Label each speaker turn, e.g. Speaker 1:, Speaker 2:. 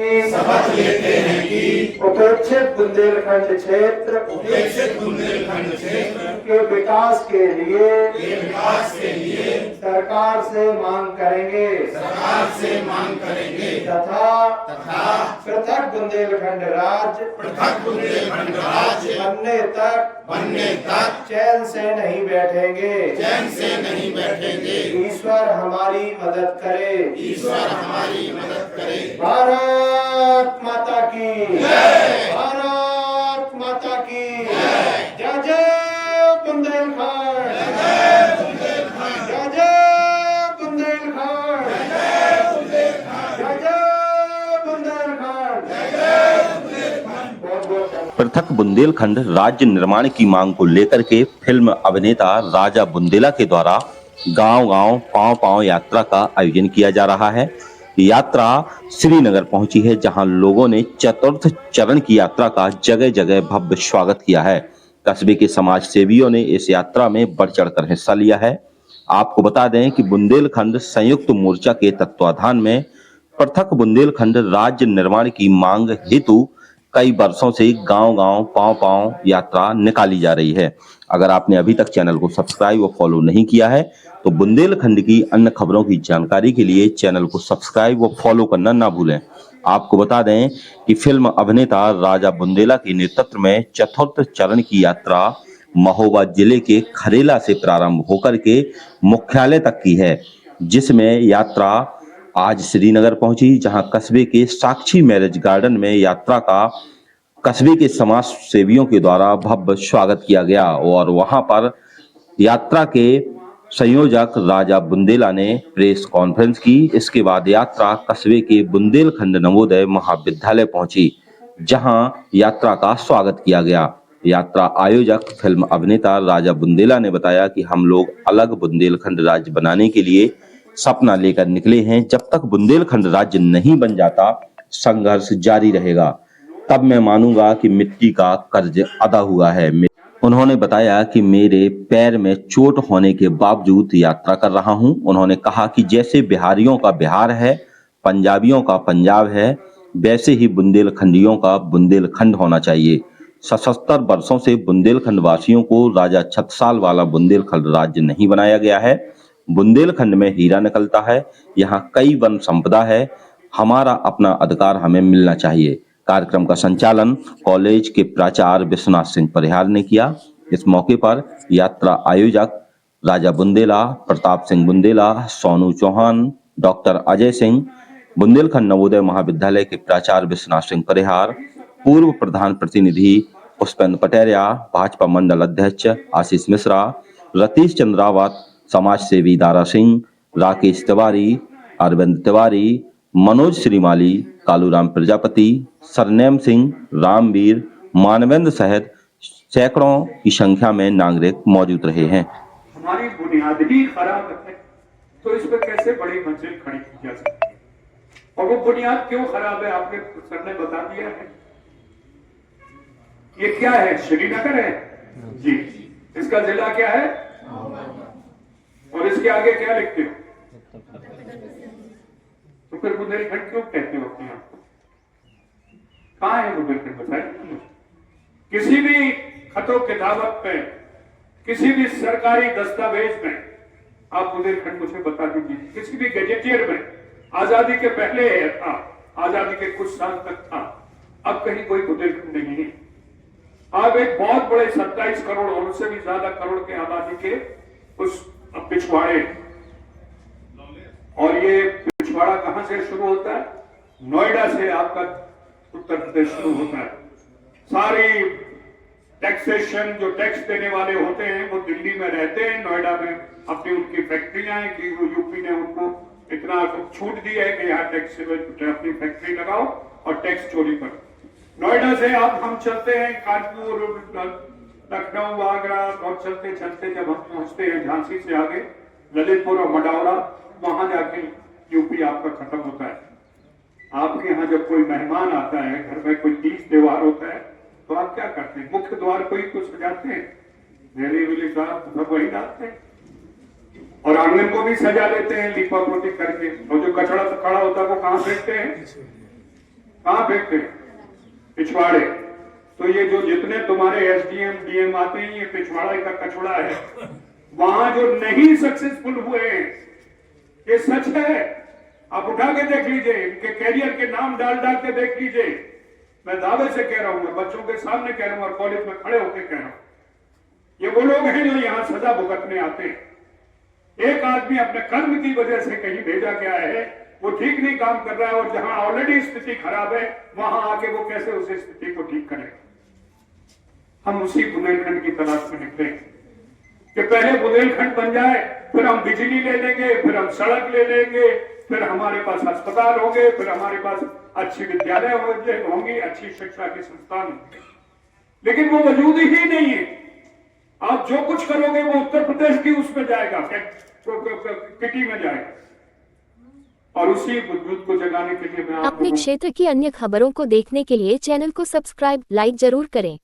Speaker 1: शपथ लेते हैं कि
Speaker 2: उपेक्षित बुंदेलखंड क्षेत्र के विकास के लिए सरकार से मांग करेंगे तथा पृथक बुंदेलखंड राज्य बनने तक चैन से नहीं बैठेंगे। ईश्वर हमारी मदद करे। भारत माता की जय। भारत माता की जय। जय बुंदेलखंड। जय जय बुंदेलखंड। जय बुंदेलखंड।
Speaker 3: पृथक बुंदेलखंड राज्य निर्माण की मांग को लेकर के फिल्म अभिनेता राजा बुंदेला के द्वारा गांव-गांव पांव-पांव यात्रा का आयोजन किया जा रहा है। यात्रा श्रीनगर पहुंची है, जहां लोगों ने चतुर्थ चरण की यात्रा का जगह-जगह भव्य स्वागत किया है। कस्बे के समाज सेवियों ने इस यात्रा में बढ़ चढ़कर हिस्सा लिया है। आपको बता दें कि बुंदेलखंड संयुक्त मोर्चा के तत्वाधान में पृथक बुंदेलखंड राज्य निर्माण की मांग हेतु कई वर्षों से गांव-गांव पांव-पांव यात्रा निकाली जा रही है। अगर आपने अभी तक चैनल को सब्सक्राइब और फॉलो नहीं किया है तो बुंदेलखंड की अन्य खबरों की जानकारी के लिए चैनल को सब्सक्राइब और फॉलो करना ना भूलें। आपको बता दें कि फिल्म अभिनेता राजा बुंदेला के नेतृत्व में चतुर्थ चरण की यात्रा महोबा जिले के खरेला से प्रारंभ होकर के मुख्यालय तक की है, जिसमें यात्रा आज श्रीनगर पहुंची, जहां कस्बे के साक्षी मैरिज गार्डन में यात्रा का कस्बे के समाज सेवियों के द्वारा भव्य स्वागत किया गया और वहां पर यात्रा के संयोजक राजा बुंदेला ने प्रेस कॉन्फ्रेंस की। इसके बाद यात्रा कस्बे के बुंदेलखंड नवोदय महाविद्यालय पहुंची, जहां यात्रा का स्वागत किया गया। यात्रा आयोजक फिल्म अभिनेता राजा बुंदेला ने बताया कि हम लोग अलग बुंदेलखंड राज्य बनाने के लिए सपना लेकर निकले हैं। जब तक बुंदेलखंड राज्य नहीं बन जाता, संघर्ष जारी रहेगा। तब मैं मानूंगा कि मिट्टी का कर्ज अदा हुआ है। उन्होंने बताया कि मेरे पैर में चोट होने के बावजूद यात्रा कर रहा हूं। उन्होंने कहा कि जैसे बिहारियों का बिहार है, पंजाबियों का पंजाब है, वैसे ही बुंदेलखंडियों का बुंदेलखंड होना चाहिए। 77 वर्षों से बुंदेलखंड वासियों को राजा छत्रसाल वाला बुंदेलखंड राज्य नहीं बनाया गया है। बुंदेलखंड में हीरा निकलता है, यहाँ कई वन संपदा है। हमारा अपना अधिकार हमें मिलना चाहिए। कार्यक्रम का संचालन कॉलेज के प्राचार्य विश्वनाथ सिंह परिहार ने किया। इस मौके पर यात्रा आयोजक राजा बुंदेला, प्रताप सिंह बुंदेला, सोनू चौहान, डॉक्टर अजय सिंह, बुंदेलखंड नवोदय महाविद्यालय के प्राचार्य विश्वनाथ सिंह परिहार, पूर्व प्रधान प्रतिनिधि पुष्पेंद्र पटेरिया, भाजपा मंडल अध्यक्ष आशीष मिश्रा, रतीश चंद्र रावत, समाज सेवी दारा सिंह, राकेश तिवारी, अरविंद तिवारी, मनोज श्रीमाली, कालूराम प्रजापति, सरनेम सिंह, रामवीर, मानवेंद्र सहित सैकड़ों की संख्या में नागरिक मौजूद रहे हैं।
Speaker 4: हमारी बुनियाद ही खराब है, तो इस पर कैसे बड़ी मंजिल खड़ी की जा सकती है? और वो बुनियाद क्यों खराब है, आपने सर ने बता दिया है। ये क्या है? श्रीनगर है जी। इसका जिला क्या है और इसके आगे क्या लिखते हो? तो फिर बुंदेलखंड क्यों कहते हो अपने आप को? कहां है बुंदेलखंड, बताइए। किसी भी खतों किताबत में, किसी भी सरकारी दस्तावेज में आप बुंदेलखंड मुझे बता दीजिए। किसी भी गजेटियर में आजादी के पहले था, आजादी के कुछ साल तक था, अब कहीं कोई बुंदेलखंड नहीं है। अब एक बहुत बड़े 27 करोड़ और उससे भी ज्यादा करोड़ के आबादी के उस पिछवाड़े, और ये पिछवाड़ा कहां से शुरू होता है? नोएडा से आपका उत्तर प्रदेश शुरू होता है। सारी टैक्सेशन, जो टैक्स देने वाले होते हैं वो दिल्ली में रहते हैं, नोएडा में अपनी उनकी फैक्ट्रियां हैं कि यूपी ने उनको इतना छूट दी है कि यहाँ टैक्स अपनी फैक्ट्री लगाओ और टैक्स चोरी करो। नोएडा से आप हम चलते हैं कानपुर, लखनऊ, आगरा, और चलते चलते जब हम पहुंचते हैं झांसी से आगे ललितपुर और मडावरा, वहां जाके यूपी आपका खत्म होता है। आपके यहाँ जब कोई मेहमान आता है, घर में कोई तीज त्योहार होता है, तो आप क्या करते हैं? मुख्य द्वार को ही कुछ सजाते हैं, रेली वेली साहब सब वही डालते हैं, और आंगन को भी सजा लेते हैं लीपा पोती करके। और जो कचड़ा खड़ा होता है वो कहाँ फेंकते हैं? कहां फेंकते हैं? पिछवाड़े। तो ये जो जितने तुम्हारे एसडीएम डीएम आते हैं ये पिछवाड़ा का कचड़ा है। वहां जो नहीं सक्सेसफुल हुए हैं, ये सच है, आप उठा के देख लीजिए, इनके कैरियर के नाम डाल डाल के देख लीजिए। मैं दावे से कह रहा हूं, मैं बच्चों के सामने कह रहा हूं और कॉलेज में खड़े होकर कह रहा हूं, ये वो लोग हैं जो यहां सजा भुगतने आते हैं। एक आदमी अपने कर्म की वजह से कहीं भेजा गया है, वो ठीक नहीं काम कर रहा है, और जहां ऑलरेडी स्थिति खराब है वहां आके वो कैसे उस स्थिति को ठीक करेगा। हम उसी बुंदेलखंड की तलाश में निकले कि पहले बुंदेलखंड बन जाए, फिर हम बिजली ले लेंगे, फिर हम सड़क ले लेंगे, फिर हमारे पास अस्पताल होंगे, फिर हमारे पास अच्छी विद्यालय होंगी, अच्छी शिक्षा के संस्थान होंगे। लेकिन वो वजूद ही नहीं है। आप जो कुछ करोगे वो उत्तर प्रदेश की उसमें जाएगा, किटी में जाएगा। और उसी वजूद को जगाने के लिए मैं
Speaker 5: अपने क्षेत्र की अन्य खबरों को देखने के लिए चैनल को सब्सक्राइब, लाइक जरूर करें।